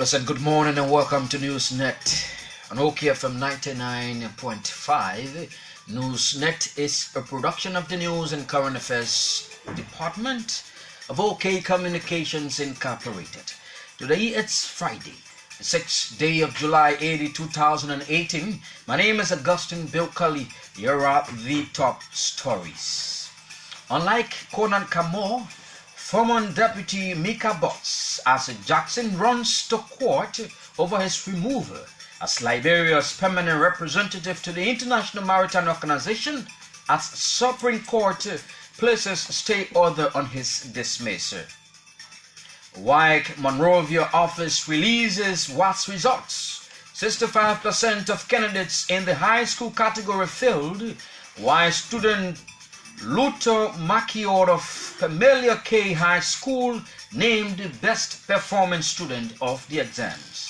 Yes, and good morning and welcome to Newsnet on OKFM 99.5. Newsnet is a production of the News and Current Affairs Department of OK Communications Incorporated. Today it's Friday, the 6th day of July 2018. My name is Augustine Kollie. Here are the top stories. Unlike Conan Camore, former Deputy Mika Botts as Jackson runs to court over his removal as Liberia's permanent representative to the International Maritime Organization, as Supreme Court places stay order on his dismissal. WAEC Monrovia office releases WAS results. 65% of candidates in the high school category failed, while student Luther Makior of Pamelia K High School named the best performing student of the exams.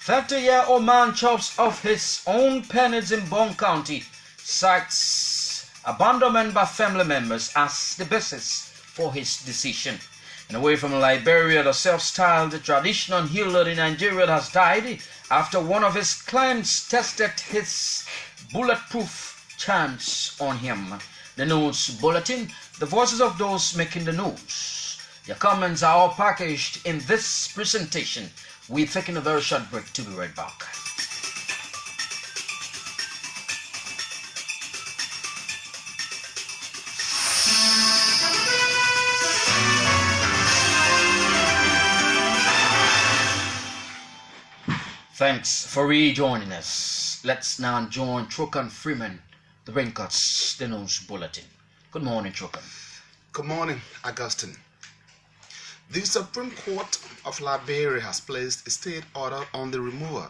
30-year-old man chops off his own pennies in Bond County, cites abandonment by family members as the basis for his decision. And away from Liberia, the self-styled traditional healer in Nigeria has died after one of his clients tested his bulletproof charms on him. The News Bulletin, the voices of those making the news. Your comments are all packaged in this presentation. We're taking a very short break to be right back. Thanks for rejoining us. Let's now join Trokon Freeman, the Raincuts, the News Bulletin. Good morning, Trokon. Good morning, Augustine. The Supreme Court of Liberia has placed a state order on the removal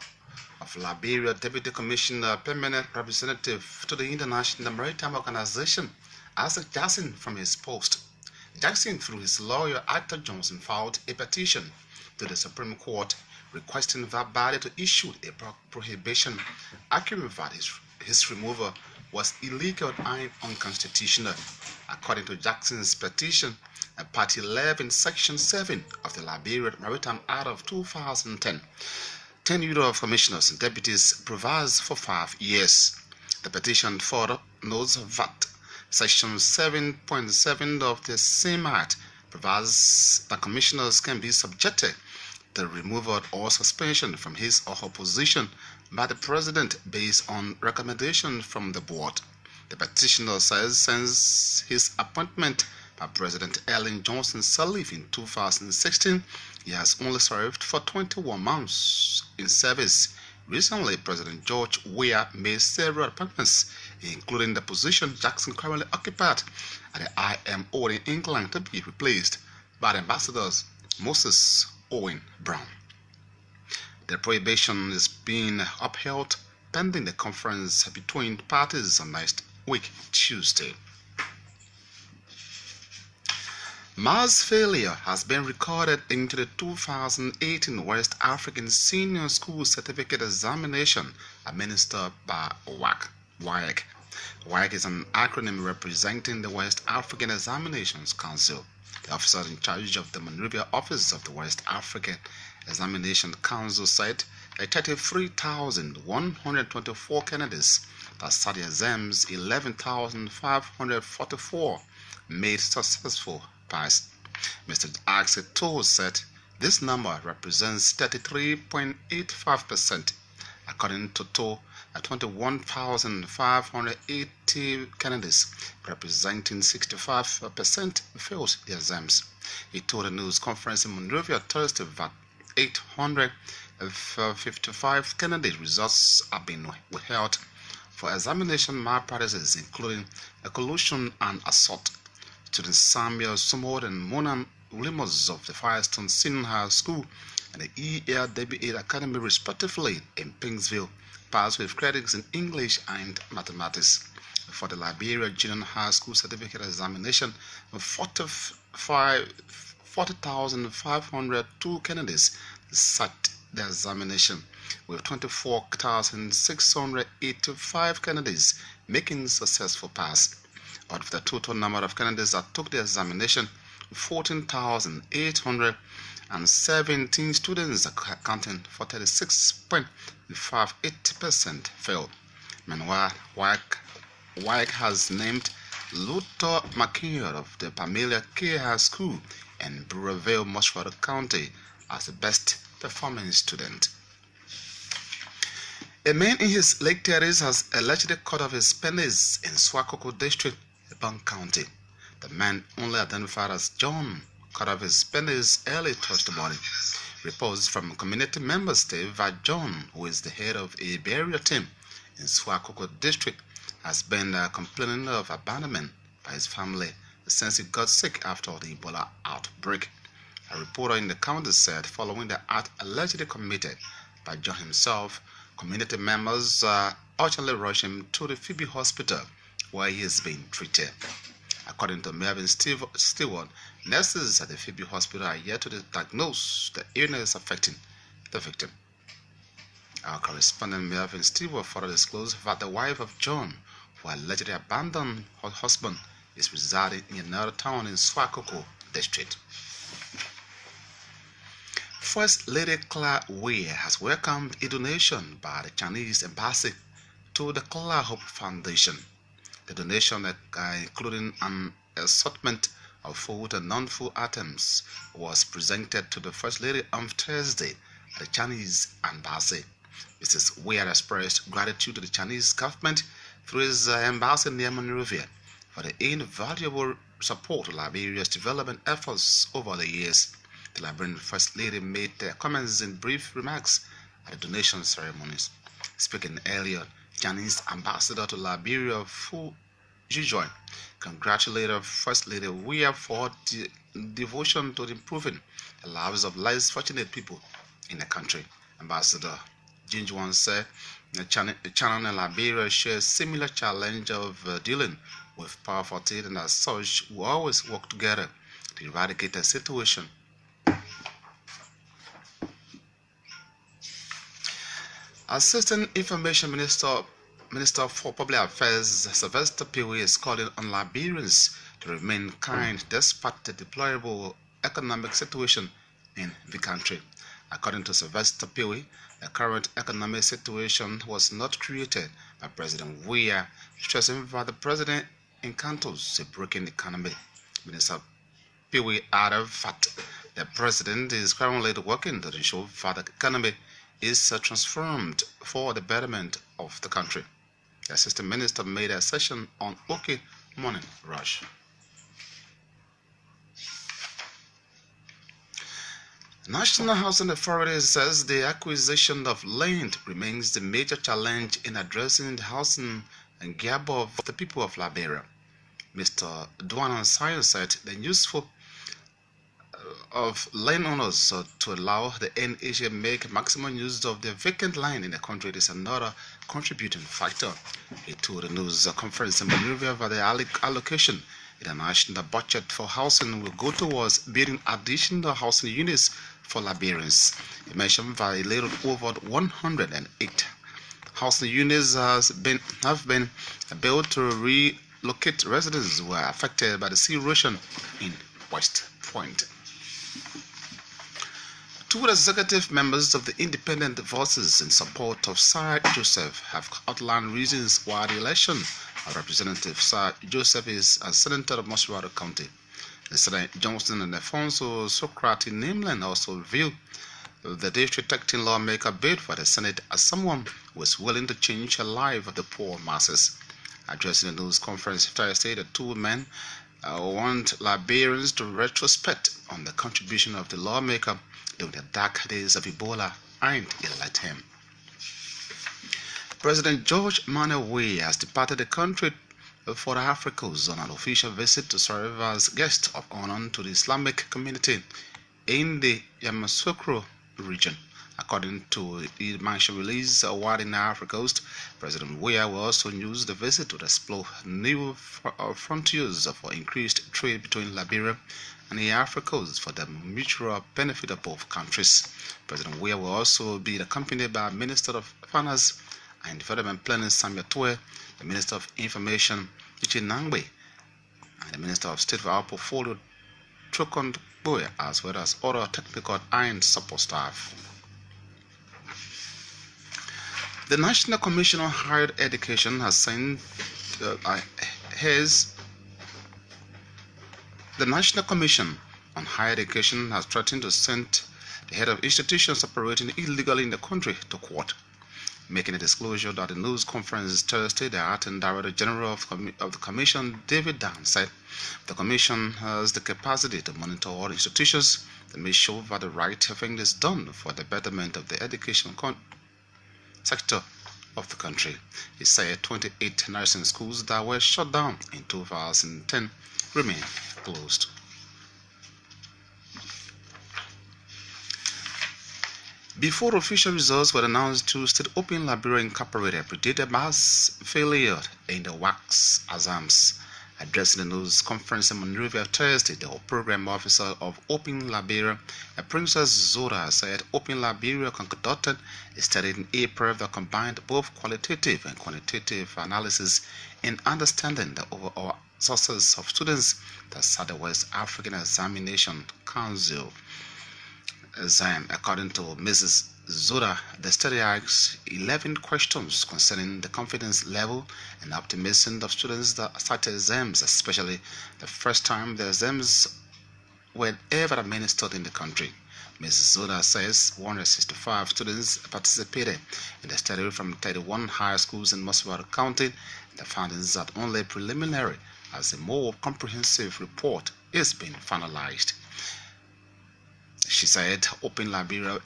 of Liberia Deputy Commissioner Permanent Representative to the International Maritime Organization, Isaac Jackson, from his post. Jackson, through his lawyer Arthur Johnson, filed a petition to the Supreme Court requesting that body to issue a prohibition, arguing that his removal was illegal and unconstitutional. According to Jackson's petition, Part 11, Section 7 of the Liberia Maritime Act of 2010, tenure of commissioners and deputies provides for 5 years. The petition further notes that Section 7.7 of the same Act provides that commissioners can be subjected to removal or suspension from his or her position by the President based on recommendation from the board. The petitioner says since his appointment by President Ellen Johnson Sirleaf in 2016, he has only served for 21 months in service. Recently, President George Weah made several appointments, including the position Jackson currently occupied at the IMO in England, to be replaced by the ambassadors Moses Owen Brown. The prohibition is being upheld pending the conference between parties on next week, Tuesday. Mass failure has been recorded into the 2018 West African Senior School Certificate Examination administered by WAEC. WAEC is an acronym representing the West African Examinations Council. The officer in charge of the Monrovia office of the West African Examination Council said 33,124 candidates that sat the exams, 11,544 made successful pass. Mr. Axel said this number represents 33.85%. According to Toll, 21,580 candidates, representing 65%, failed the exams. He told a news conference in Monrovia Thursday that 855 candidate results have been withheld for examination malpractices, including collusion and assault. Students Samuel Sumod and Mona Limos of the Firestone Senior High School and the ELWA Academy, respectively, in Pinksville, passed with credits in English and mathematics. For the Liberia Junior High School Certificate Examination, 40,502 candidates sat the examination, with 24,685 candidates making successful pass. Out of the total number of candidates that took the examination, 14,800 and 17 students, accounting for 36.58%, failed. Meanwhile, WAEC has named Luther McKeon of the Pamelia K High School in Burrillville, Moshwater County, as the best performing student. A man in his late 30s has allegedly cut off his penis in Swakoko District, Ebong County. The man, only identified as John, cut off his penis early Thursday morning. Reports from community members state that John, who is the head of a burial team in Swakoko District, has been complaining of abandonment by his family since he got sick after the Ebola outbreak. A reporter in the county said following the act allegedly committed by John himself, community members urgently rushed him to the Phoebe Hospital where he is being treated. According to Melvin Stewart, nurses at the Phoebe Hospital are yet to diagnose the illness affecting the victim. Our correspondent Melvin Stewart further disclosed that the wife of John, who allegedly abandoned her husband, is residing in another town in Swakoko District. First Lady Claire Wei has welcomed a donation by the Chinese embassy to the Claire Hope Foundation. The donation, including an assortment of food and non-food items, was presented to the First Lady on Thursday at the Chinese embassy. Mrs. Wei expressed gratitude to the Chinese government through his embassy near Monrovia for the invaluable support to Liberia's development efforts over the years. The Liberian First Lady made comments in brief remarks at the donation ceremonies. Speaking earlier, Chinese ambassador to Liberia, Fu Zhijuan, congratulated First Lady Wei for the devotion to improving the lives of less fortunate people in the country. Ambassador Zhijuan said China and Liberia share a similar challenge of dealing with poverty, and as such, we always work together to eradicate the situation. Assistant Information Minister for Public Affairs Sylvester Pewe is calling on Liberians to remain kind despite the deplorable economic situation in the country. According to Sylvester Pewe, the current economic situation was not created by President Wei, stressing that the president encounters a broken economy. Minister Pewe added that the president is currently working to ensure that the economy is transformed for the betterment of the country. The assistant minister made a session on OK Morning Rush. National Housing Authority says the acquisition of land remains the major challenge in addressing the housing and gap of the people of Liberia. Mr. Duanan Sayo said the useful of landowners to allow the NHA make maximum use of the vacant land in the country is another contributing factor. He told the news conference in Monrovia that the allocation in the national budget for housing will go towards building additional housing units for Liberians. He mentioned that a little over 108 housing units have been built to relocate residents who are affected by the sea erosion in West Point. Two executive members of the Independent Voices in support of Sir Joseph have outlined reasons why the election of Representative Sir Joseph is a senator of Moshwater County. Senator Johnson and Alfonso Socrates Nimland also view the district acting lawmaker bid for the Senate as someone who is willing to change the life of the poor masses. Addressing the news conference Thursday, the two men want Liberians to retrospect on the contribution of the lawmaker during the dark days of Ebola and elect him. President George Manuel Wei has departed the country for the Africans on an official visit to serve as guest of honor to the Islamic community in the Yamoussoukro region. According to the mansion release award in the Africa Coast, President Wei will also use the visit to explore new frontiers for increased trade between Liberia and the Africa Coast for the mutual benefit of both countries. President Wei will also be accompanied by Minister of Finance and Development Planning Samuel Tue, the Minister of Information Ichi Nangbe, and the Minister of State for our portfolio Trokon, as well as other technical and support staff. The National Commission on Higher Education has signed the National Commission on Higher Education has threatened to send the head of institutions operating illegally in the country to court. Making a disclosure that the news conference Thursday, the acting Director General of the Commission, David Dan, said the Commission has the capacity to monitor all institutions to make sure that the right thing is done for the betterment of the education sector of the country. He said 28 nursing schools that were shut down in 2010 remain closed. Before official results were announced, Tuesday, Open Liberia Incorporated predicted mass failure in the wax exams. Addressing the news conference in Monrovia Thursday, the program officer of Open Liberia, Princess Zora, said Open Liberia conducted a study in April that combined both qualitative and quantitative analysis in understanding the overall sources of students that sat the West African Examination Council exam. According to Mrs. Zora, the study asks 11 questions concerning the confidence level and optimism of students that started exams, especially the first time the exams were ever administered in the country. Mrs. Zora says 165 students participated in the study from 31 high schools in Moswara County. The findings are only preliminary, as a more comprehensive report is being finalized. She said Open Liberia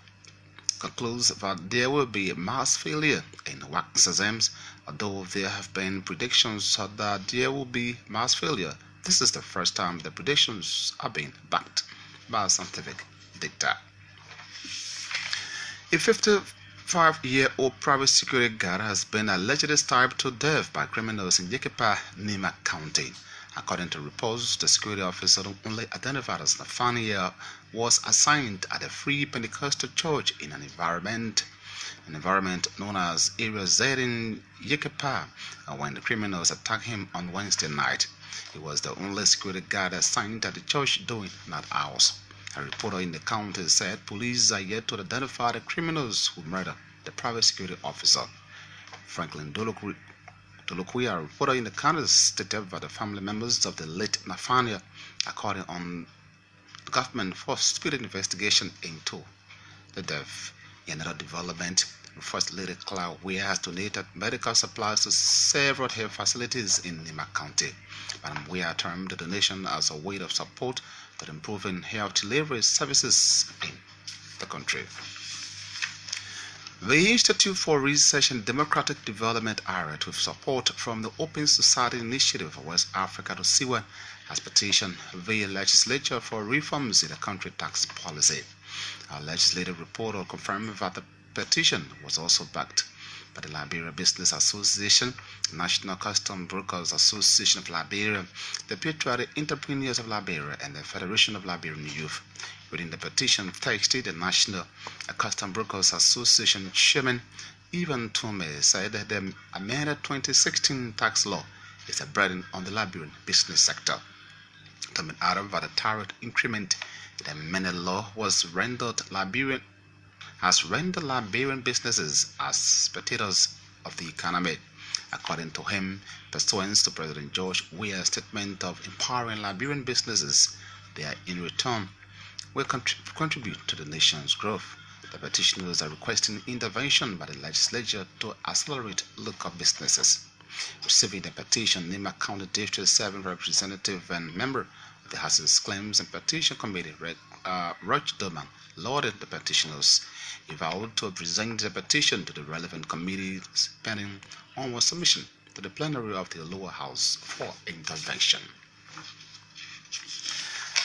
concludes that there will be mass failure in wax exams, although there have been predictions that there will be mass failure. This is the first time the predictions are being backed by scientific data. A 55-year-old private security guard has been allegedly stabbed to death by criminals in Yekepa, Nima County. According to reports, the security officer, only identified as Nathaniel, was assigned at a Free Pentecostal church in an environment known as Area Z in Yekepa when the criminals attacked him on Wednesday night. He was the only security guard assigned at the church during night hours. A reporter in the county said police are yet to identify the criminals who murdered the private security officer. Franklin Dolokuya, a reporter in the county, stated that the family members of the late Nathaniel are calling on the government for speedy investigation into the death. In another development, First Lady Claire Weir has donated medical supplies to several health facilities in Nima County. Madam Weir termed the donation as a way of support to improving health delivery services in the country. The Institute for Research and Democratic Development area, with support from the Open Society Initiative for West Africa to SIWA, has petitioned the legislature for reforms in the country tax policy. Our legislative report will confirm that the petition was also backed by the Liberia Business Association, the National Custom Brokers Association of Liberia, the Patriotic Entrepreneurs of Liberia, and the Federation of Liberian Youth. Within the petition text, the National Custom Brokers Association Chairman Ivan Tome said that the amended 2016 tax law is a burden on the Liberian business sector. Tome added that the tariff increment in the amended law has rendered Liberian businesses as spectators of the economy. According to him, pursuant to President George Weah's statement of empowering Liberian businesses, they are in return will contribute to the nation's growth. The petitioners are requesting intervention by the legislature to accelerate local businesses. Receiving the petition, Nima County District 7 representative and member of the Housing Claims and Petition Committee, Roch Doman, lauded the petitioners. He vowed to present the petition to the relevant committees pending onward submission to the plenary of the lower house for intervention.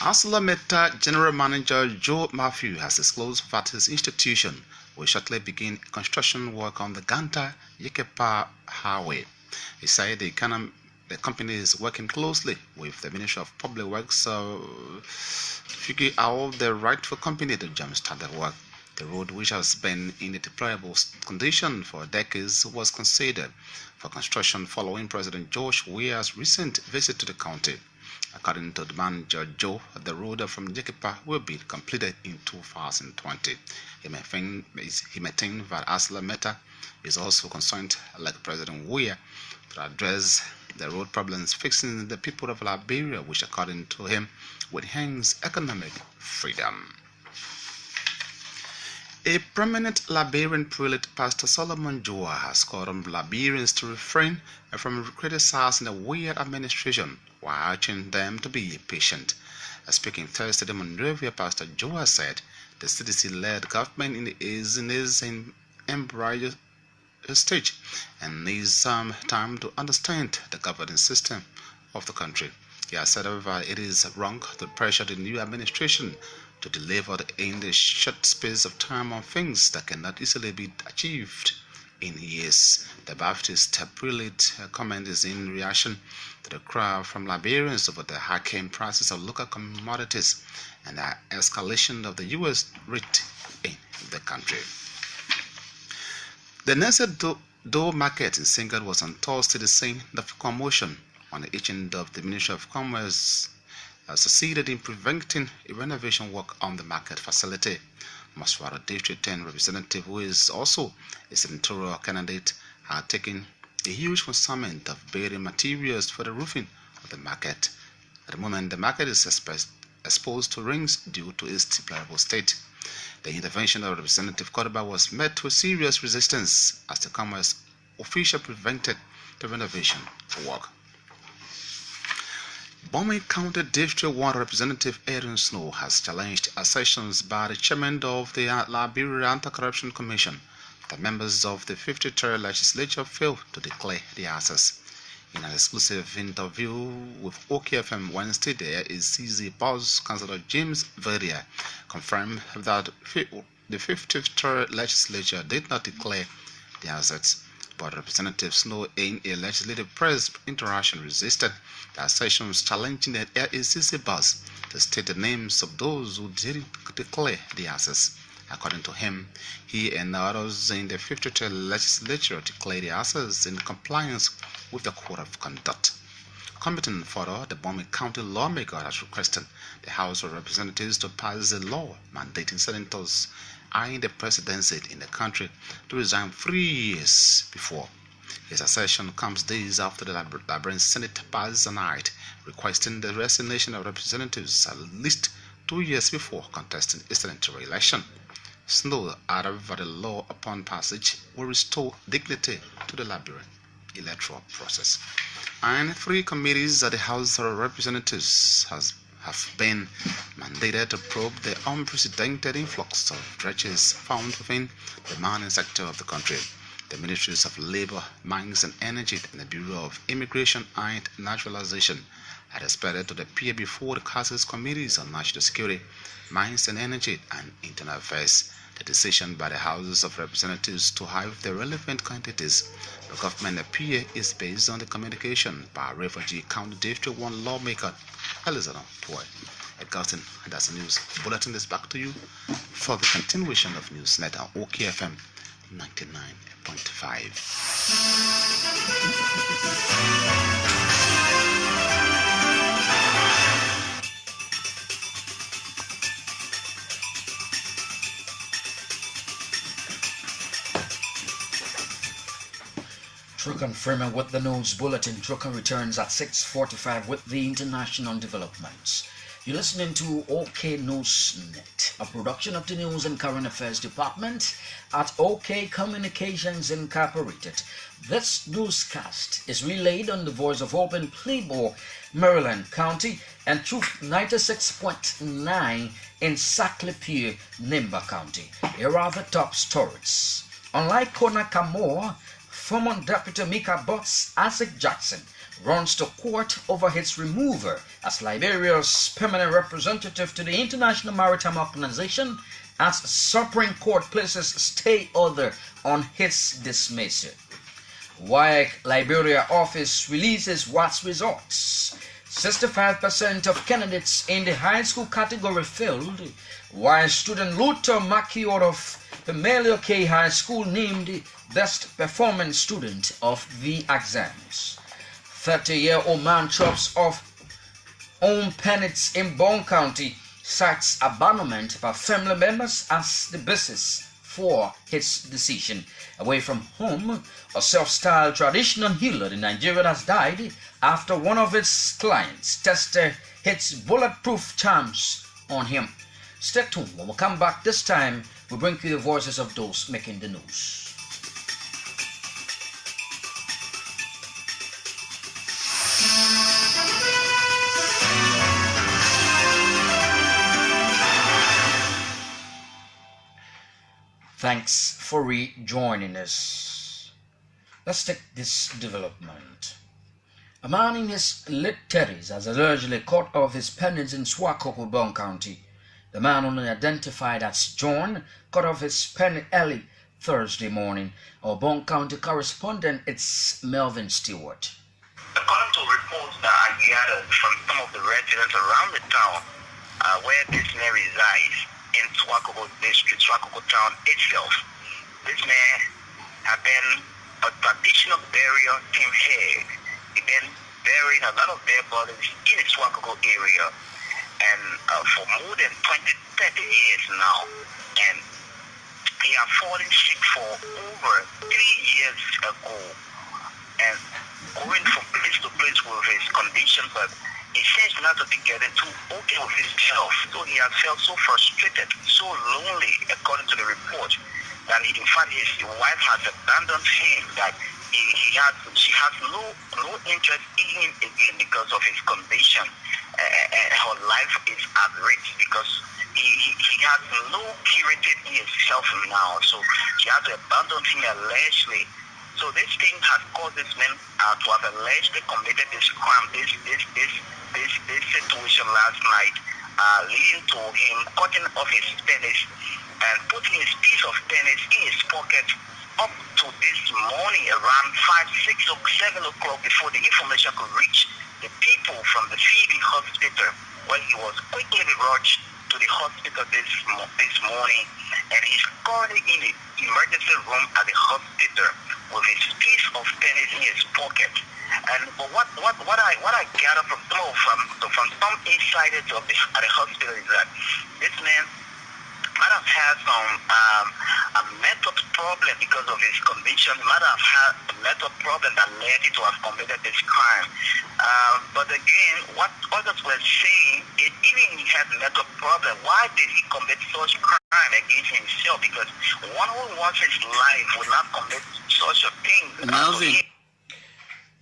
ArcelorMittal General Manager Joe Matthew has disclosed that his institution will shortly begin construction work on the Ganta-Yekepa Highway. He said the company is working closely with the Ministry of Public Works to figure out the rightful company to jumpstart the work. The road, which has been in a deplorable condition for decades, was considered for construction following President George Weah's recent visit to the county. According to the manager Joe, the road from Jekipa will be completed in 2020. He maintained that Asla Meta is also concerned, like President Weah, to address the road problems facing the people of Liberia, which, according to him, would enhance economic freedom. A prominent Liberian prelate, Pastor Solomon Joa, has called on Liberians to refrain from criticizing the Weah administration while urging them to be patient. Speaking Thursday in Monrovia, Pastor Joa said the CDC-led government is in its embryo stage and needs some time to understand the governance system of the country. He has said, however, it is wrong to pressure the new administration to deliver in the short space of time on things that cannot easily be achieved in years. The Baptist prelate comment is in reaction to the cry from Liberians over the high prices of local commodities and the escalation of the U.S. rate in the country. The Nesset Doe market in Singapore was on Thursday the scene of commotion on the agenda of the Ministry of Commerce succeeded in preventing a renovation work on the market facility. Maswara District 10 representative, who is also a senatorial candidate, had taken a huge consignment of building materials for the roofing of the market. At the moment, the market is exposed to rings due to its deplorable state. The intervention of Representative Kordoba was met with serious resistance as the Commerce official prevented the renovation work. Bombay County District 1 Representative Aaron Snow has challenged assertions by the chairman of the Liberia Anti-Corruption Commission that members of the 53rd Legislature failed to declare the assets. In an exclusive interview with OKFM Wednesday, the CZ boss, Councillor James Verdier, confirmed that the 53rd Legislature did not declare the assets. But Representative Snow, in a legislative press interaction, resisted the assertions challenging the ACC boss to state the names of those who didn't declare the assets. According to him, he and others in the 53rd Legislature declared the assets in compliance with the Code of Conduct. Commenting further, the Bombay County lawmaker has requested the House of Representatives to pass a law mandating senators eyeing the presidency in the country to resign 3 years before. His assertion comes days after the Liberian Senate passed an act requesting the resignation of representatives at least 2 years before contesting a senatorial election. Snow added that the law, upon passage, will restore dignity to the Liberian electoral process. And 3 committees at the House of Representatives have been mandated to probe the unprecedented influx of dredges found within the mining sector of the country. The Ministries of Labour, Mines and Energy and the Bureau of Immigration and Naturalization are expected to appear before the Council's Committees on National Security, Mines and Energy and Internal Affairs. The decision by the Houses of Representatives to have the relevant candidates the government appear is based on the communication by Refugee County District 1 lawmaker Elizabeth Poy. Augustine, and that's the news bulletin is back to you for the continuation of Newsnet on OKFM 99.5. Trokon Freeman with the news bulletin. Trokon returns at 6:45 with the international developments. You're listening to OK Newsnet, a production of the News and Current Affairs Department at OK Communications Incorporated. This newscast is relayed on the Voice of Hope in Plebo, Maryland County, and Truth 96.9 in Saclipur, Nimba County. Here are the top stories. Unlike Konakamore, former Deputy Mika Butts Isaac Jackson runs to court over his removal as Liberia's permanent representative to the International Maritime Organization as Supreme Court places stay order on his dismissal. WIAC Liberia office releases WATS results. 65% of candidates in the high school category failed, while student Luther Makiot of the Melio K High School named best performing student of the exams. 30-year-old man chops off owned Penance in Bone County cites abandonment by family members as the basis for his decision. Away from home, a self-styled traditional healer in Nigeria has died after one of his clients tested its bulletproof charms on him. Stay tuned. When we come back this time, we bring you the voices of those making the news. Thanks for rejoining us. Let's take this development. A man in his late 30s has allegedly cut off his penance in Swakop, Bone County. The man, only identified as John, cut off his penance early Thursday morning. Our Bone County correspondent, it's Melvin Stewart. According to reports that I gathered from some of the residents around the town where this man resides, in Swakoko district, Swakoko town itself. This man had been a traditional burial team head. He been buried a lot of dead bodies in the Swakoko area, and for more than 30 years now. And he had fallen sick for over 3 years ago, and going from place to place with his condition, but he seems not to be getting too okay with himself. So he has felt so frustrated, so lonely, according to the report, that in fact his wife has abandoned him, that she has no interest in him again because of his condition, and her life is at risk because he has no curated in himself now. So she has to abandon him allegedly. So this thing has caused this man to have allegedly committed this crime, this situation last night, leading to him cutting off his penis and putting his piece of penis in his pocket up to this morning around 5, 6 or 7 o'clock before the information could reach the people from the Phoebe hospital, where he was quickly rushed to the hospital this morning, and he's currently in the emergency room at the hospital with his piece of penis in his pocket. And what I gather from some insiders at the hospital is that this man might have had some a mental problem because of his condition. He might have had a mental problem that led him to have committed this crime. But again, what others were saying is even he had a mental problem, why did he commit such crime against himself? Because one who wants his life will not commit such a thing.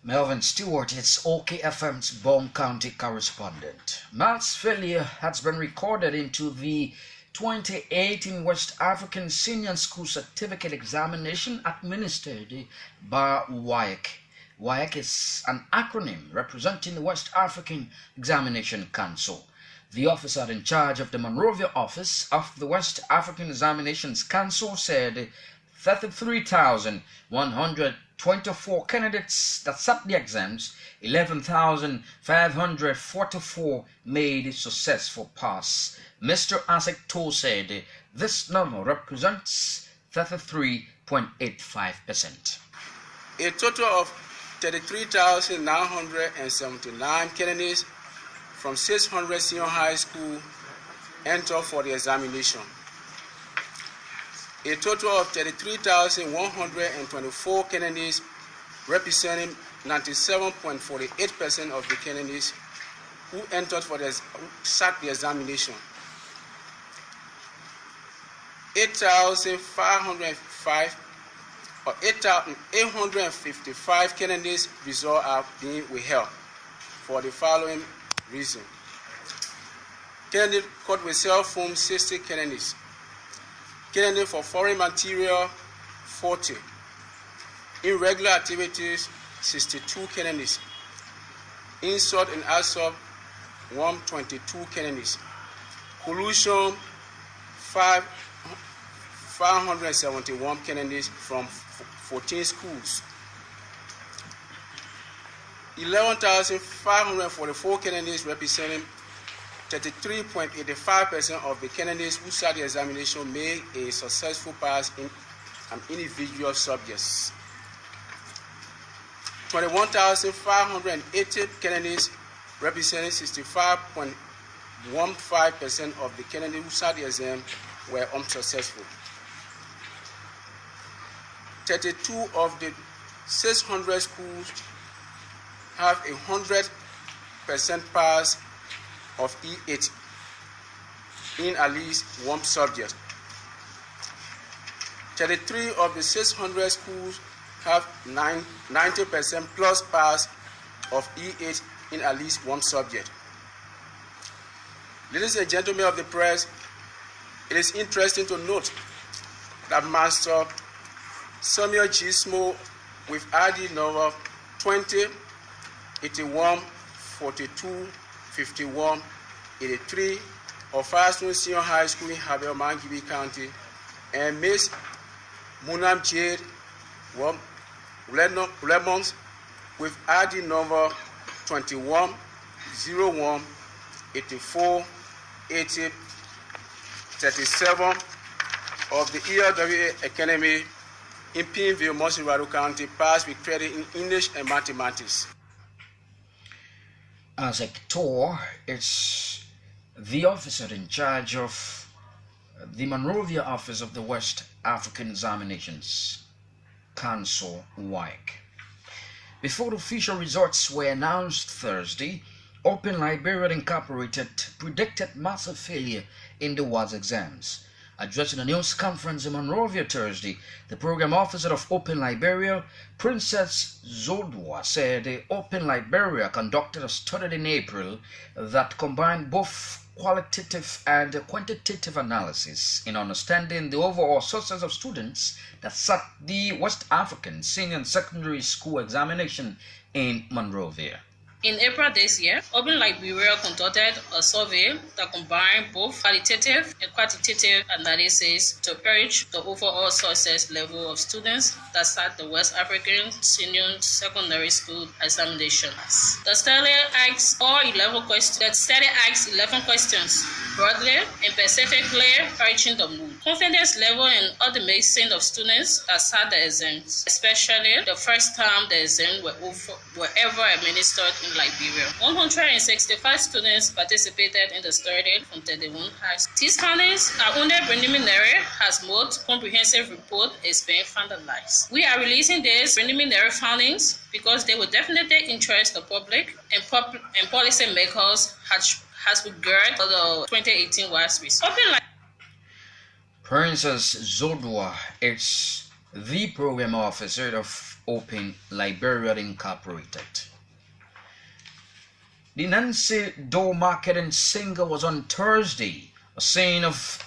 Melvin Stewart, it's OKFM's Bone County correspondent. Mass failure has been recorded into the 2018 West African Senior School Certificate Examination administered by WAEC. WAEC is an acronym representing the West African Examination Council. The officer in charge of the Monrovia office of the West African Examinations Council said 33,124 candidates that sat the exams, 11,544 made successful pass. Mr. Asekto said this number represents 33.85%. A total of 33,979 candidates from 600 senior high school entered for the examination. A total of 33,124 candidates representing 97.48% of the candidates who entered for sat the examination. 8,855 candidates results are being withheld for the following reason. Candidate caught with cell phone 60 candidates. Candidate for foreign material 40. Irregular activities 62 candidates. Insult and assault 122 candidates. Collusion 571 candidates from 14 schools. 11,544 candidates representing 33.85% of the candidates who sat the examination made a successful pass in an individual subjects. 21,580 candidates representing 65.15% of the candidates who sat the exam were unsuccessful. 32 of the 600 schools have 100% pass of E8 in at least one subject. 33 of the 600 schools have 90% plus pass of E8 in at least one subject. Ladies and gentlemen of the press, it is interesting to note that Master Samuel G. Smo with ID number 20, 81, 42, 51, 83 of Firestone Senior High School in Habel, Mangibi County, and Miss Munam Jade Lemons with ID number 21, 01, 84, 80, 37 of the ELWA Academy in Pineville, Mosirado County, passed with credit in English and mathematics. As Hector is the officer in charge of the Monrovia office of the West African Examinations Council, WAEC. Before the official results were announced Thursday, Open Liberia Incorporated predicted massive failure in the WAS exams. Addressing a news conference in Monrovia Thursday, the program officer of Open Liberia, Princess Zodwa, said the Open Liberia conducted a study in April that combined both qualitative and quantitative analysis in understanding the overall sources of students that sat the West African Senior and Secondary School examination in Monrovia. In April this year, Open Liberia conducted a survey that combined both qualitative and quantitative analysis to gauge the overall success level of students that sat the West African Senior Secondary School examinations. The study asked 11 questions, broadly and specifically reaching the mood, confidence level and ultimate sense of students that sat the exams, especially the first time the exams were ever administered in Liberia. 165 students participated in the study from 31 high schools. These findings are only preliminary, as most comprehensive report is being finalized. We are releasing these preliminary findings because they will definitely interest the public and policy makers as regard to the 2018 WAS results. Princess Zodwa is the program officer of Open Liberia Incorporated. The Nancy Doe Market in Singa was on Thursday a scene of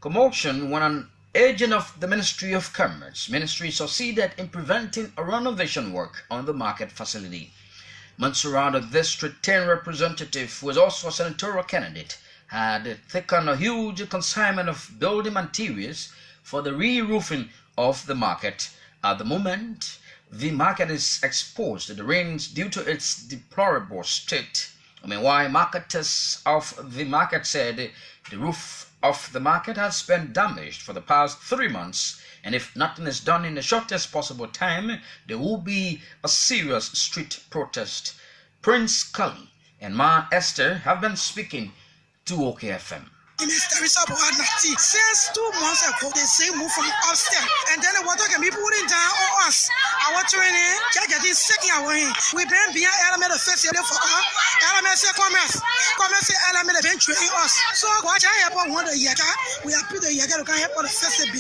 commotion when an agent of the Ministry of Commerce succeeded in preventing a renovation work on the market facility. Montserrat, District 10 representative, who was also a senatorial candidate, had taken a huge consignment of building materials for the re-roofing of the market. At the moment, the market is exposed to the rains due to its deplorable state. Meanwhile, marketers of the market said the roof of the market has been damaged for the past 3 months, and if nothing is done in the shortest possible time, there will be a serious street protest. Prince Kollie and Ma Esther have been speaking to OKFM. Since 2 months ago, they say move from upstairs, and then the water can be putting down on us. Our training, getting sick away. We've been being element of festival for us. Element of commerce element of training us. So what I have on the Yaka, we have put the Yaka to help on the festival.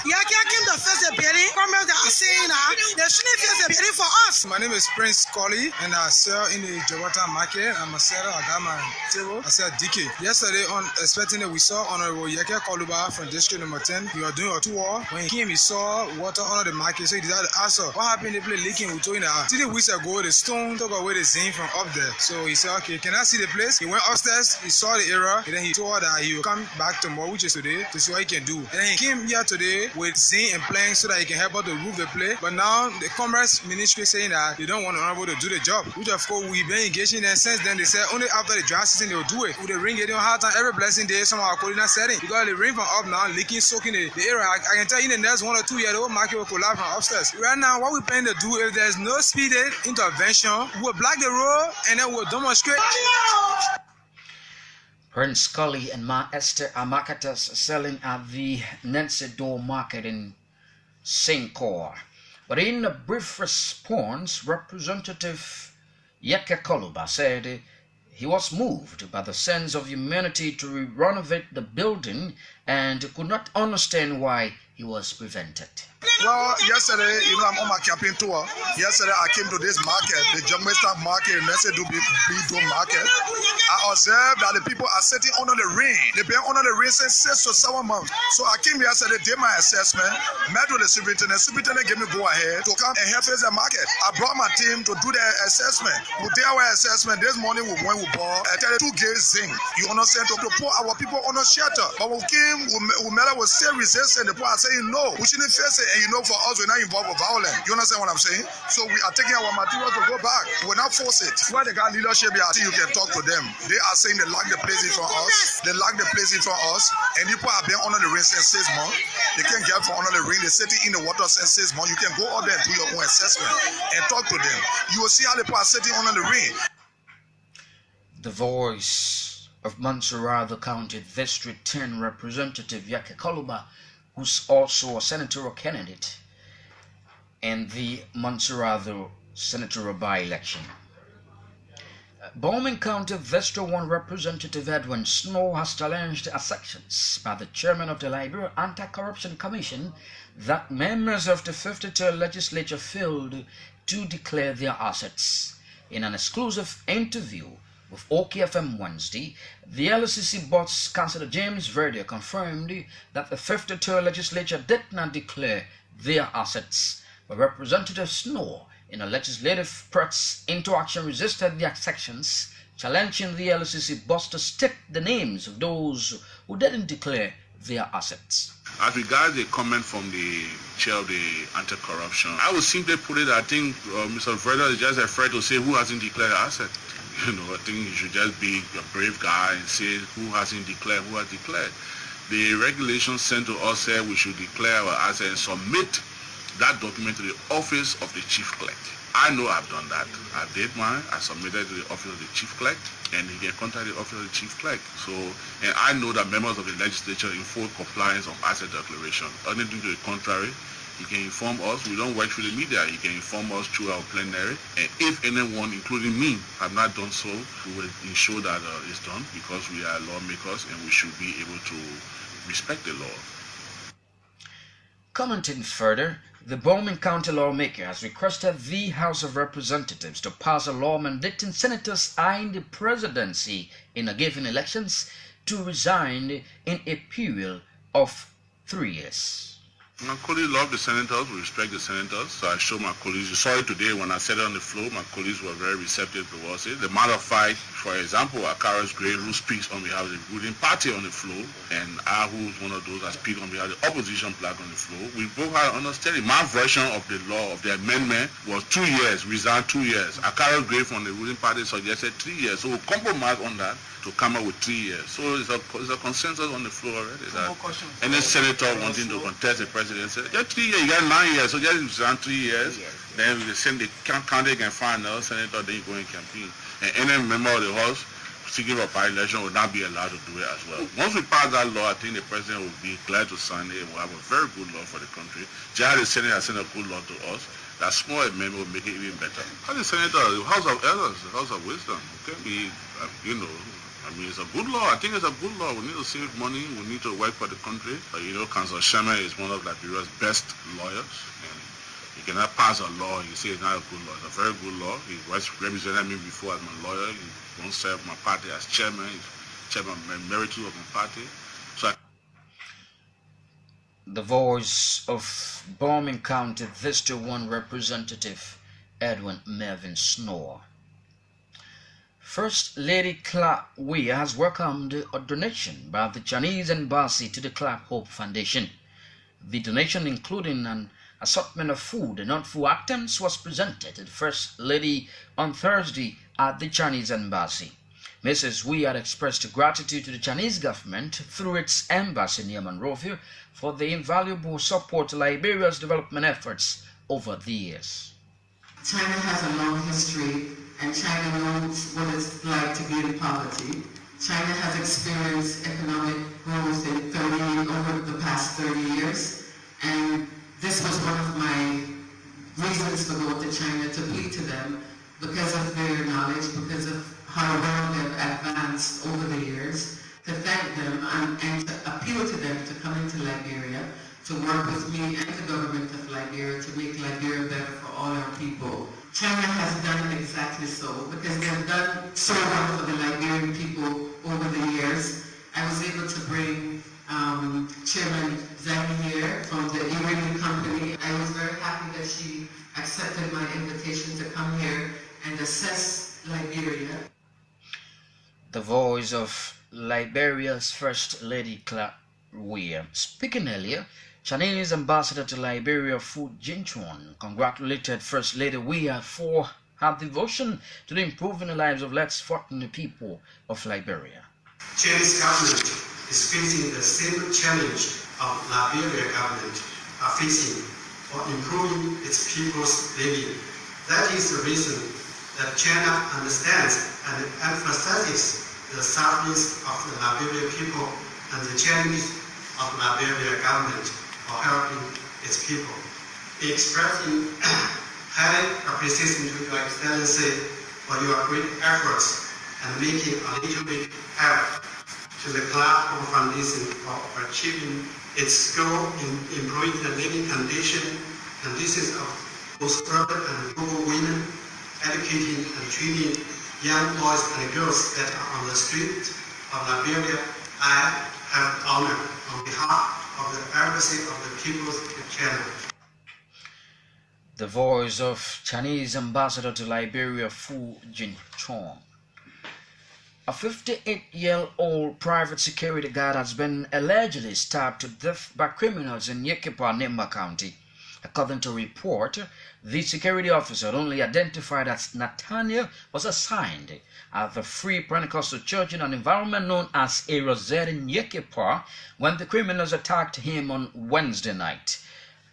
Yaka came the festival, commerce that are saying the festival for us. My name is Prince Kollie, and I sell in the Jawata market. I'm a seller. I got my table. I sell DK. Yesterday on expecting we saw Honorable Yeke Koluba from District number 10. We were doing a tour. When he came, he saw water under the market. So he decided to ask us, what happened? The place leaking. We told him that 3 weeks ago, the stone took away the zinc from up there. So he said, okay, can I see the place? He went upstairs. He saw the area. And then he told that he will come back tomorrow, which is today, to see what he can do. And then he came here today with zinc and planks so that he can help us to roof the place. But now the Commerce Ministry saying saying that they don't want the honorable to do the job, which of course we've been engaging them since then. They said only after the dry season they will do it. With the rain getting hard time, every blessing day, some of our Kollie setting. Because the rain from up now, leaking, soaking the area. I can tell you in the next 1 or 2 years, the whole market will collapse from upstairs. Right now, what we plan to do, if there's no speeded intervention, we'll block the road and then we'll demonstrate. Prince Kollie and Ma Esther are marketers selling at the Nancy Door Market in St. Cor. But in a brief response, Representative Yeke Koluba said he was moved by the sense of humanity to renovate the building and could not understand why he was prevented. Well, yesterday, I'm on my campaign tour. Yesterday, I came to this market, the Jungmester market, and let's say do market. I observed that the people are sitting under the rain. They've been under the rain since 6 to 7 months. So I came yesterday, did my assessment, met with the superintendent. The superintendent gave me go ahead to come and help face the market. I brought my team to do the assessment. We did our assessment. This morning we went with ball and 32 gates zinc. You understand? To put our people on a shelter. But we came, we met up with still resistance. The people are saying no, we shouldn't face it. And for us, we're not involved with violence. You understand what I'm saying? So we are taking our material to go back. We're not force it. Where they got leadership, you can talk to them. They are saying they lack the place in front of us. They lack the place in front of us. And people have been under the rain since 6 months. They can't get from under the rain. They're sitting in the water since 6 months. You can go out there and do your own assessment and talk to them. You will see how the people are sitting under the rain. The voice of Mansurado County District 10 Representative Yeke Koluba, who's also a senatorial candidate in the Mansurado senatorial by-election. Bowman County District 1 Representative Edwin Snow has challenged assertions by the chairman of the Liberia Anti-Corruption Commission that members of the 53rd legislature failed to declare their assets. In an exclusive interview with OKFM Wednesday, the LCC boss Councillor James Verde confirmed that the 53rd legislature did not declare their assets, but Representative Snow in a legislative press interaction resisted the actions, challenging the LCC boss to state the names of those who didn't declare their assets. As regards the comment from the chair of the anti-corruption, I would simply put it, I think Mr. Verde is just afraid to say who hasn't declared assets. I think he should just be a brave guy and say who hasn't declared, who has declared. The regulations sent to us said we should declare our assets and submit that document to the office of the chief clerk. I know I've done that. I did mine. I submitted to the office of the chief clerk, and he can contact the office of the chief clerk. So, and I know that members of the legislature in full compliance of asset declaration. Anything to the contrary, he can inform us. We don't work through the media. He can inform us through our plenary. And if anyone, including me, have not done so, we will ensure that it's done, because we are lawmakers and we should be able to respect the law. Commenting further, the Bowman County lawmaker has requested the House of Representatives to pass a law mandating senators eyeing the presidency in a given elections to resign in a period of 3 years. My colleagues love the senators, we respect the senators, so I show my colleagues. You saw it today when I said it on the floor, my colleagues were very receptive towards it. The matter of fact, for example, Akaras Gray, who speaks on behalf of the ruling party on the floor, and I, who's one of those that speak on behalf of the opposition flag on the floor, we both had understanding. My version of the law, of the amendment, was 2 years, resign 2 years. Akaras Gray from the ruling party suggested 3 years, so we compromised on that to come up with 3 years. So it's a consensus on the floor already. That any senator wanting to contest the presidency, just 3 years, you got 9 years, so just resign 3 years. Then they send the county can find another senator, then you go in campaign. And any member of the House seeking for by-election will not be allowed to do it as well. Once we pass that law, I think the president will be glad to sign it. We'll have a very good law for the country. Just the Senate has sent a good law to us. That small amendment will make it even better. As the senator, the House of Elders, the House of Wisdom, can be, it's a good law. I think it's a good law. We need to save money. We need to work for the country. Councillor Sherman is one of Liberia's best lawyers. And he cannot pass a law and you say it's not a good law. It's a very good law. He represented me before as my lawyer. He once served my party as chairman. He's chairman emeritus of my party. The voice of Bowman County District 1 Representative Edwin Mervyn Snow. First Lady Clark Weir has welcomed a donation by the Chinese Embassy to the Clark Hope Foundation. The donation, including an assortment of food and non-food items was presented to the First Lady on Thursday at the Chinese Embassy. Mrs. Wee had expressed gratitude to the Chinese government through its embassy near Monrovia for the invaluable support to Liberia's development efforts over the years. China has a long history, and China knows what it's like to be in poverty. China has experienced economic growth over the past 30 years, and this was one of my reasons for going to China, to plead to them because of their knowledge, because of how well they've advanced over the years, to thank them and to appeal to them to come into Liberia, to work with me and the government of Liberia to make Liberia better for all our people. China has done exactly so, because they've done so well for the Liberian people over the years. I was able to bring Chairman Zhang here from the Iranian company. I was very happy that she accepted my invitation to come here and assess Liberia. The voice of Liberia's First Lady Clark Weir. Speaking earlier, Chinese Ambassador to Liberia Fu Jinchuan congratulated First Lady Weir for her devotion to the improving the lives of less fortunate people of Liberia. Chinese government is facing the same challenge of Liberia government are facing for improving its people's living. That is the reason that China understands and emphasizes the sufferings of the Liberian people and the challenges of Liberia government for helping its people. Expressing high appreciation to Your Excellency for your great efforts and making a little bit help to the Clark Foundation for achieving its goal in improving the living condition, and this is of both urban and rural women, educating and training young boys and girls that are on the street of Liberia. I have the honor on behalf of the Embassy of the Peoples of China. The voice of Chinese Ambassador to Liberia Fu Jinchuan. A 58-year-old private security guard has been allegedly stabbed to death by criminals in Yekepa, Nimba County. According to a report, the security officer, only identified as Nathaniel, was assigned at the Free Pentecostal Church in an environment known as a Rosette in Yekepa when the criminals attacked him on Wednesday night.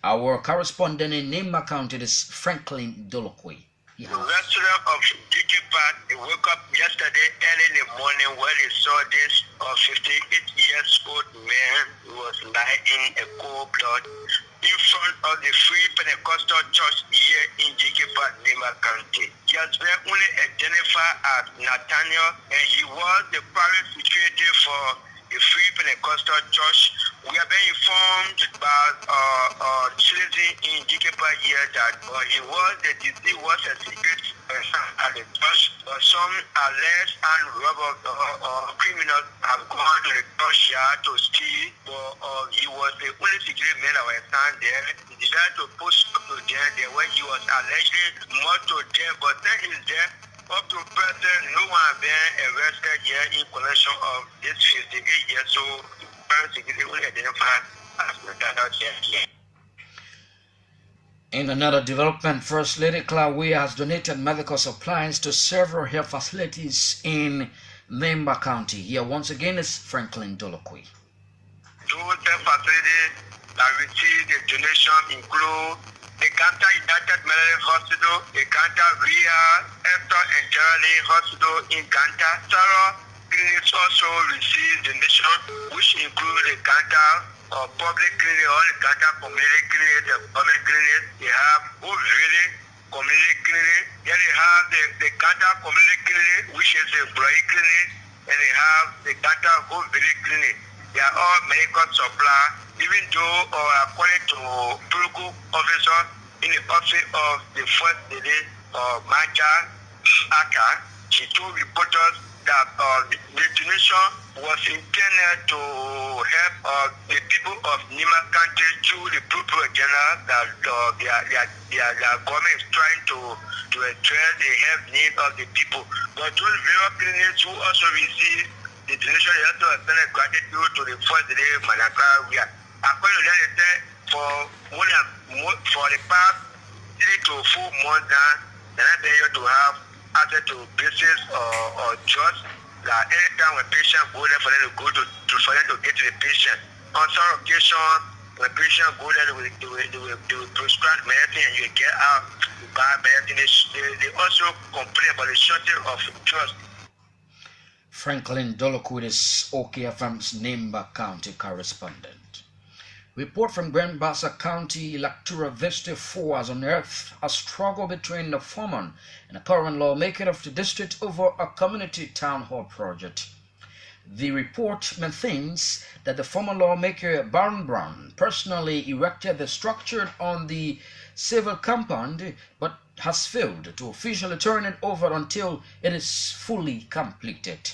Our correspondent in Nimba County is Franklin Dolokwe. The resident of Yekepa woke up yesterday early in the morning where they saw this 58-year-old man who was lying in a cold blood in front of the Free Pentecostal Church here in Yekepa, Nimba County. He has been only identified as Nathaniel, and he was the private security for the Free Pentecostal Church. We have been informed by citizens in Yekepa here that he was a secret person at the church. Some alleged and robber criminals have gone to the church yard to steal, but he was the only secret man that was stand there. He decided to post up to there when he was allegedly more to death, but then he's there. Up to present, no one has been arrested here in connection of this 58 years old private security only identified as Nathaniel here. In another development, First Lady Klawe has donated medical supplies to several health facilities in Nimba County. Here once again is Franklin Dolokwe. Those health facilities that received the donation include the Ganta United Medical Hospital, the Ganta Ria, Esther and Geraldine Hospital in Ganta. Sarah clinics also received donation, which include the Ganta public clinic, all the Ganta community clinic, the public clinic. They have Valley community clinic. Then they have the Ganta community clinic, which is the employee clinic, and they have the Ganta Valley clinic. They are all medical supply, even though according to protocol officer in the office of the First Lady Maja Aka, she told reporters that the donation was intended to help the people of Nimba County through the Purple General that their government is trying to address the health needs of the people. But those various clinics who also receive the donation, they also extended gratitude to the First Lady Manaka. According to that, for the past 3 to 4 months now, they're not able to have access to basis or jobs. That anytime when patient go there for them to go for them to get to the patient. On some occasion, when patient go there, they will prescribe medicine and you get out to buy medicine. They also complain about the shortage of drugs. Franklin Dolokwidis, OKFM's Nimba County correspondent. Report from Grand Bassa County Electoral District 4 has unearthed a struggle between the foreman and the current lawmaker of the district over a community town hall project. The report maintains that the former lawmaker Baron Brown personally erected the structure on the civil compound but has failed to officially turn it over until it is fully completed.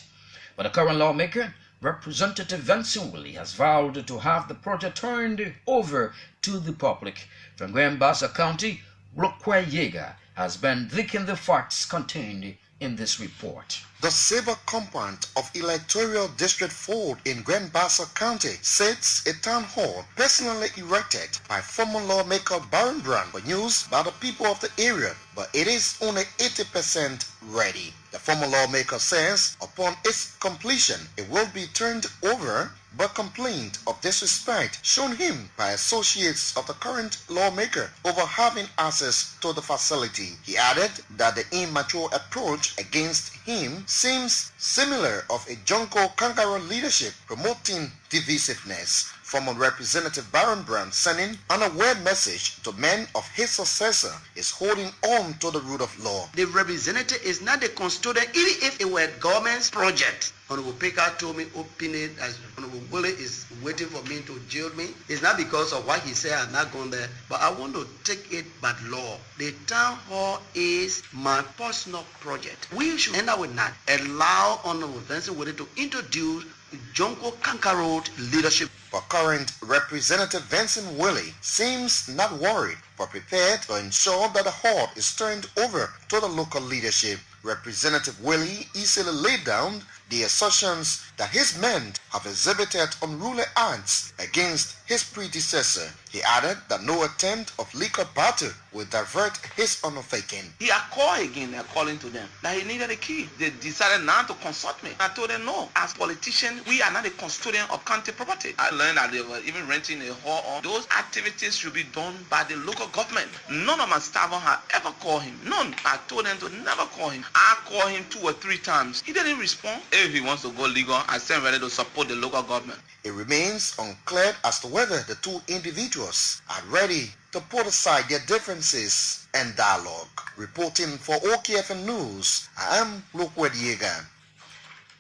But the current lawmaker, Representative Vincent Willie, has vowed to have the project turned over to the public. From Grand Bassa County, Lokwe Yeager has been digging the facts contained in this report. The civil compound of Electoral District 4 in Grand Bassa County sits a town hall personally erected by former lawmaker Baron Brown for use by the people of the area, but it is only 80% ready. The former lawmaker says upon its completion it will be turned over, but complained of disrespect shown him by associates of the current lawmaker over having access to the facility. He added that the immature approach against him seems similar of a jungle kangaroo leadership promoting divisiveness. Former Representative Baron Brown, sending an aware message to men of his successor, is holding on to the rule of law. The representative is not the custodian, even if it were government's project. Honorable Baker told me openly as Honorable Willie is waiting for me to jail me. It's not because of what he said I'm not going there, but I want to take it by law. The town hall is my personal project. We should end up with that. Allow Honorable Vincent Willie to introduce Jonko Kankaroo leadership. But current Representative Vincent Willie seems not worried, but prepared to ensure that the hall is turned over to the local leadership. Representative Willie easily laid down the assertions that his men have exhibited unruly acts against his predecessor. He added that no attempt of liquor battle will divert his undertaking. He called again, they're calling to them that he needed a key. They decided not to consult me. I told them no. As politicians, we are not a custodian of county property. I learned that they were even renting a hall. Those activities should be done by the local government. None of my staff have ever called him. None. I told them to never call him. I called him 2 or 3 times. He didn't respond. If he wants to go legal, I stand ready to support the local government. It remains unclear as to whether the two individuals are ready to put aside their differences and dialogue. Reporting for OKFM News, I am Lokwe Yeager.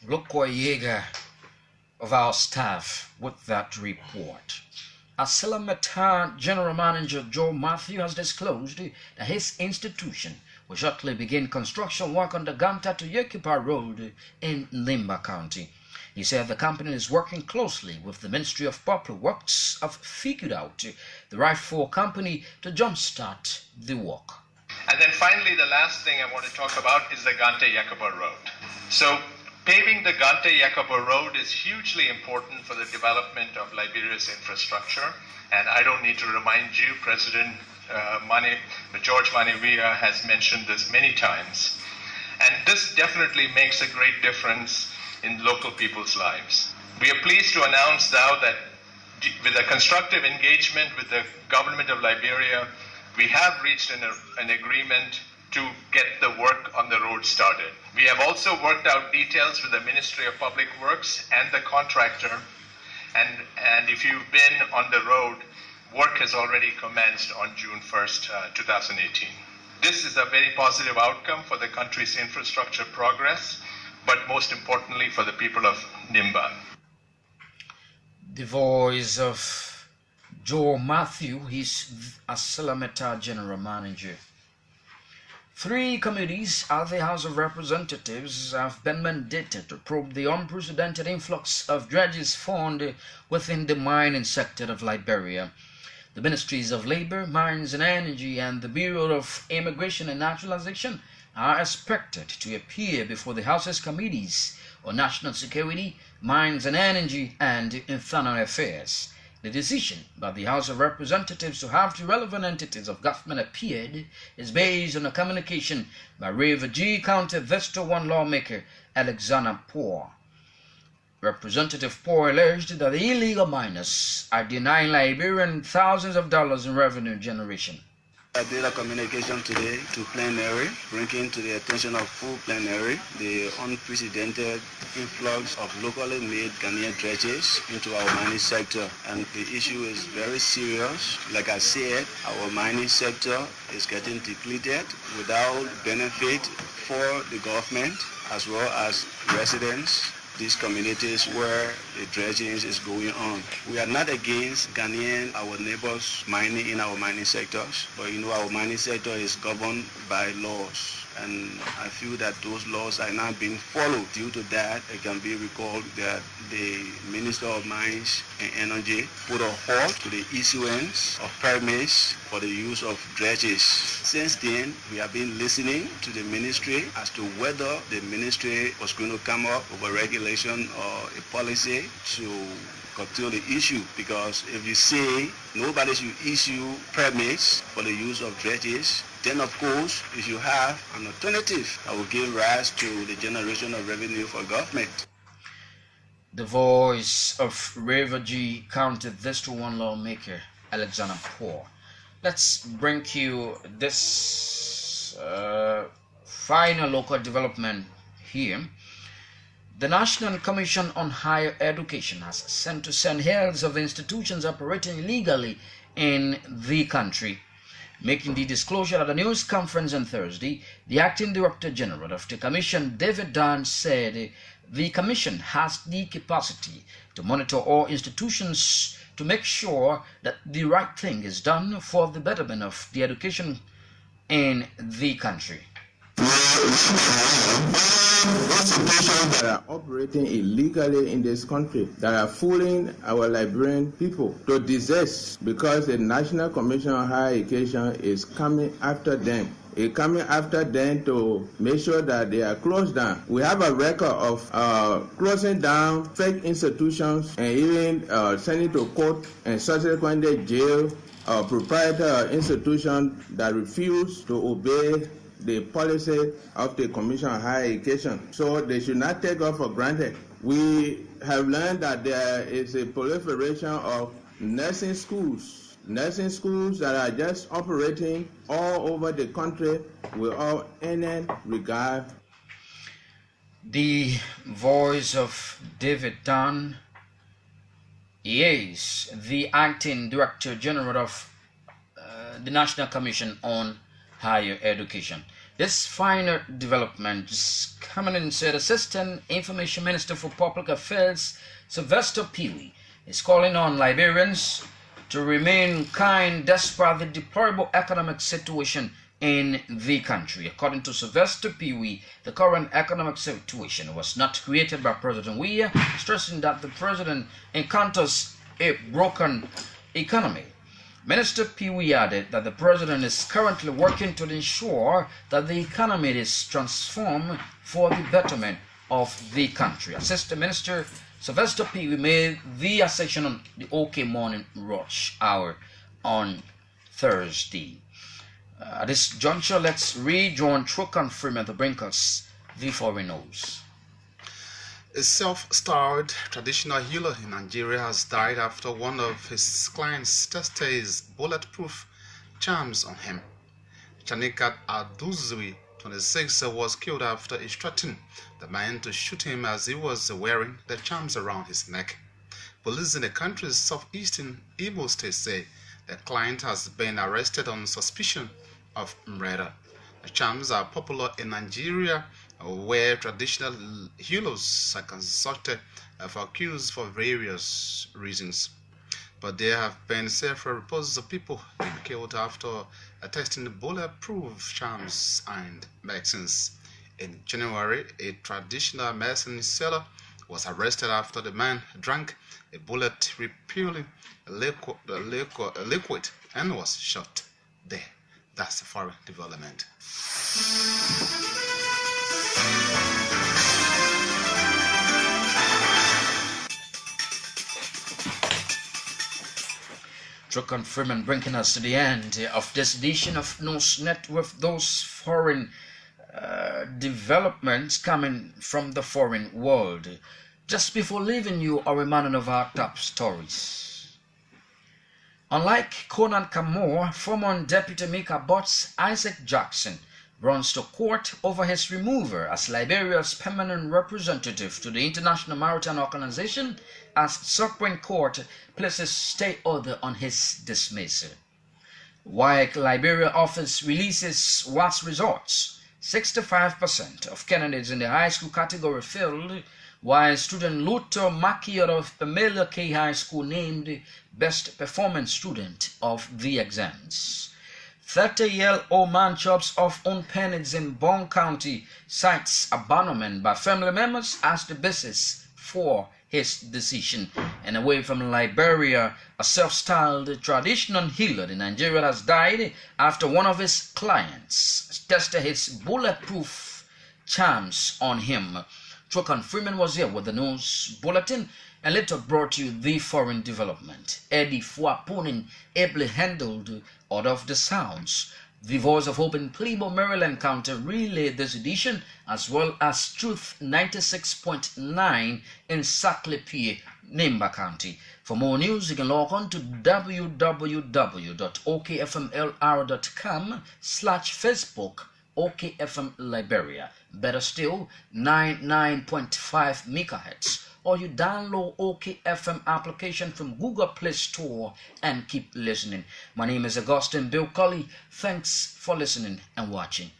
Lokwe Yeager of our staff with that report. Asalamata General Manager Joe Matthew has disclosed that his institution will shortly begin construction work on the Ganta to Yekipa Road in Nimba County. He said the company is working closely with the Ministry of Public Works have figured out the right for company to jumpstart the work. And then finally, the last thing I want to talk about is the Gante-Yakuba Road. So paving the Gante-Yakuba Road is hugely important for the development of Liberia's infrastructure. And I don't need to remind you, President George Manivia has mentioned this many times. And this definitely makes a great difference in local people's lives. We are pleased to announce now that with a constructive engagement with the government of Liberia, we have reached an agreement to get the work on the road started. We have also worked out details with the Ministry of Public Works and the contractor, and if you've been on the road, work has already commenced on June 1st, 2018. This is a very positive outcome for the country's infrastructure progress, but most importantly for the people of Nimba. The voice of Joe Matthew, he's Asalameta General Manager. 3 committees at the House of Representatives have been mandated to probe the unprecedented influx of dredges found within the mining sector of Liberia. The Ministries of Labor, Mines and Energy and the Bureau of Immigration and Naturalization are expected to appear before the House's committees on National Security, Mines and Energy and Internal Affairs. The decision by the House of Representatives to have the relevant entities of government appeared is based on a communication by River G County Vista 1 lawmaker Alexander Poor. Representative Poor alleged that the illegal miners are denying Liberian thousands of dollars in revenue generation. I did a communication today to plenary, bringing to the attention of full plenary the unprecedented influx of locally made Ghanaian dredges into our mining sector. And the issue is very serious. Like I said, our mining sector is getting depleted without benefit for the government as well as residents. These communities where the dredging is going on. We are not against Ghanaian, our neighbors, mining in our mining sectors, but our mining sector is governed by laws. And I feel that those laws are not being followed. Due to that, it can be recalled that the Minister of Mines and Energy put a halt to the issuance of permits for the use of dredges. Since then, we have been listening to the ministry as to whether the ministry was going to come up with a regulation or a policy to curtail the issue, because if you say nobody should issue permits for the use of dredges, then of course you should have an alternative that will give rise to the generation of revenue for government. The voice of River G County Vista 1 lawmaker Alexander Poor. Let's bring you this final local development here. The National Commission on Higher Education has sent to send heads of institutions operating illegally in the country. Making the disclosure at a news conference on Thursday, the Acting Director General of the Commission, David Dunn, said the Commission has the capacity to monitor all institutions to make sure that the right thing is done for the betterment of the education in the country. Institutions that are operating illegally in this country, that are fooling our Liberian people to desist, because the National Commission on Higher Education is coming after them. It's coming after them to make sure that they are closed down. We have a record of closing down fake institutions and even sending to court and subsequently jail proprietary institutions that refuse to obey the policy of the Commission on Higher Education. So they should not take off for granted. We have learned that there is a proliferation of nursing schools that are just operating all over the country without any regard. The voice of David Dunn, he is the Acting Director General of the National Commission on Higher Education. This final development is coming in, said Assistant Information Minister for Public Affairs Sylvester Peewee is calling on Liberians to remain kind despite the deplorable economic situation in the country. According to Sylvester Peewee, the current economic situation was not created by President Weah, stressing that the president encounters a broken economy. Minister Peewee added that the president is currently working to ensure that the economy is transformed for the betterment of the country. Assistant Minister Sylvester Peewee made the assertion on the OK Morning Rush Hour on Thursday. At this juncture, let's rejoin Trokon Freeman to bring us the foreign news. A self-styled traditional healer in Nigeria has died after one of his clients tested his bulletproof charms on him. Chanikat Aduzui, 26, was killed after instructing the man to shoot him as he was wearing the charms around his neck. Police in the country's southeastern Imo state say the client has been arrested on suspicion of murder. The charms are popular in Nigeria, where traditional healers are consulted for cures for various reasons. But there have been several reports of people being killed after testing bulletproof charms and medicines. In January, a traditional medicine seller was arrested after the man drank a bullet-repelling liquid and was shot there. That's the foreign development. Trokon Freeman bringing us to the end of this edition of News Net with those foreign developments coming from the foreign world. Just before leaving you, a reminder of our top stories. Unlike Conan Camore, former Deputy Maker Botts Isaac Jackson runs to court over his removal as Liberia's permanent representative to the International Maritime Organization as Supreme Court places stay order on his dismissal. While Liberia office releases WAS results, 65% of candidates in the high school category failed, while student Luther Makiot of Pamela K High School named best performing student of the exams. 30-year-old man chops off own pennies in Bond County cites abandonment by family members as the basis for his decision. And away from Liberia, a self-styled traditional healer in Nigeria has died after one of his clients tested his bulletproof charms on him. Trokon Freeman was here with the news bulletin and later brought you the foreign development. Eddie Fuapunin ably handled all of the sounds. The Voice of Hope in Plebo, Maryland County relayed this edition, as well as Truth 96.9 in Saclipie, Nimba County. For more news, you can log on to www.okfmlr.com/Facebook OKFM Liberia. Better still, 99.5 MHz. Or you download OKFM application from Google Play Store and keep listening. My name is Augustine Kollie. Thanks for listening and watching.